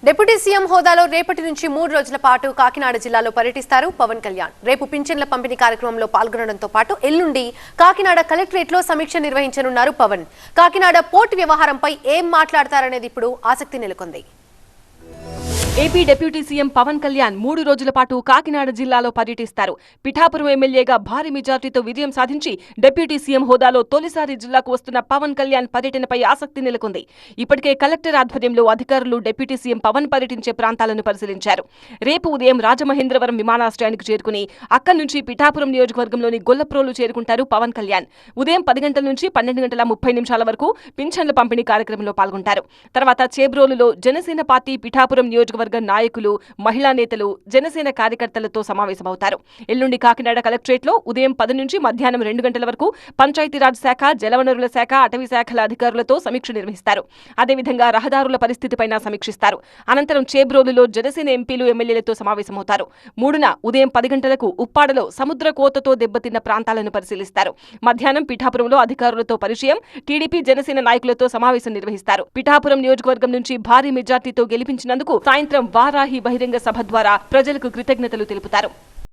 Deputy CM హోదాలో రేపటి నుంచి 3 రోజుల పాటు కాకినాడ జిల్లాలో పర్యటిస్తారు పవన్ కళ్యాణ్. రేపు పింఛన్ల పంపిణీ కార్యక్రమంలో పాల్గొనడంతో పాటు ఎల్లుండి కాకినాడ కలెక్టరేట్లో సమీక్ష నిర్వహించనున్నారు పవన్. కాకినాడ పోర్టు వ్యవహారంపై ఏం మాట్లాడతారనేది ఇప్పుడు ఆసక్తి నెలకొంది. AP deputy CM Pawan Kalyan 3 రోజుల పాటు కాకినాడ జిల్లాలో పర్యటిస్తారు. పిఠాపురం ఎమ్మెల్యేగా భారీ మెజార్టీతో విజయం సాధించి డిప్యూటీ సీఎం హోదాలో తొలిసారి జిల్లాకు వస్తున్న పవన్ కళ్యాణ్ పర్యటనపై ఆసక్తి నెలకొంది. ఇప్పటికే కలెక్టర్ ఆధ్వర్యంలో అధికారులు డిప్యూటీ సీఎం పవన్ పర్యటించే ప్రాంతాలను పరిశీలించారు. రేపు ఉదయం రాజమహేంద్రవరం విమానాశ్రయానికి చేరుకుని అక్కడి నుంచి పిఠాపురం నియోజకవర్గంలోని గొల్లప్రోలు చేరుకుంటారు పవన్ కళ్యాణ్. ఉదయం 10 గంటల నుంచి 12:30 వరకు పింఛన్ల పంపిణీ కార్యక్రమంలో పాల్గొంటారు. తర్వాత చేబ్రోలులో జనసేన పార్టీ పిఠాపురం నియోజకవర్గ నాయకులు, మహిళా నేతలు, జనసేన కార్యకర్తలతో సమావేశమవుతారు. ఎల్లుండి కాకినాడ కలెక్టరేట్లో ఉదయం 10 నుంచి మధ్యాహ్నం 2 గంటల వరకు పంచాయతీరాజ్ శాఖ, జలవనరుల శాఖ, అటవీ శాఖల అధికారులతో సమీక్ష నిర్వహిస్తారు. అదేవిధంగా రహదారుల పరిస్థితిపైన సమీక్షిస్తారు. అనంతరం చేబ్రోలులో జనసేన ఎంపీలు, ఎమ్మెల్యేలతో సమావేశమవుతారు. 3న ఉదయం 10 గంటలకు ఉప్పాడలో సముద్ర కోతతో దెబ్బతిన్న ప్రాంతాలను పరిశీలిస్తారు. మధ్యాహ్నం పిఠాపురంలో అధికారులతో పరిచయం, టీడీపీ, జనసేన నాయకులతో సమావేశం నిర్వహిస్తారు. పిఠాపురం నియోజకవర్గం నుంచి భారీ మెజార్టీతో గెలిపించినందుకు సాయంత్రం వారాహి బహిరంగ సభ ద్వారా ప్రజలకు కృతజ్ఞతలు తెలుపుతారు.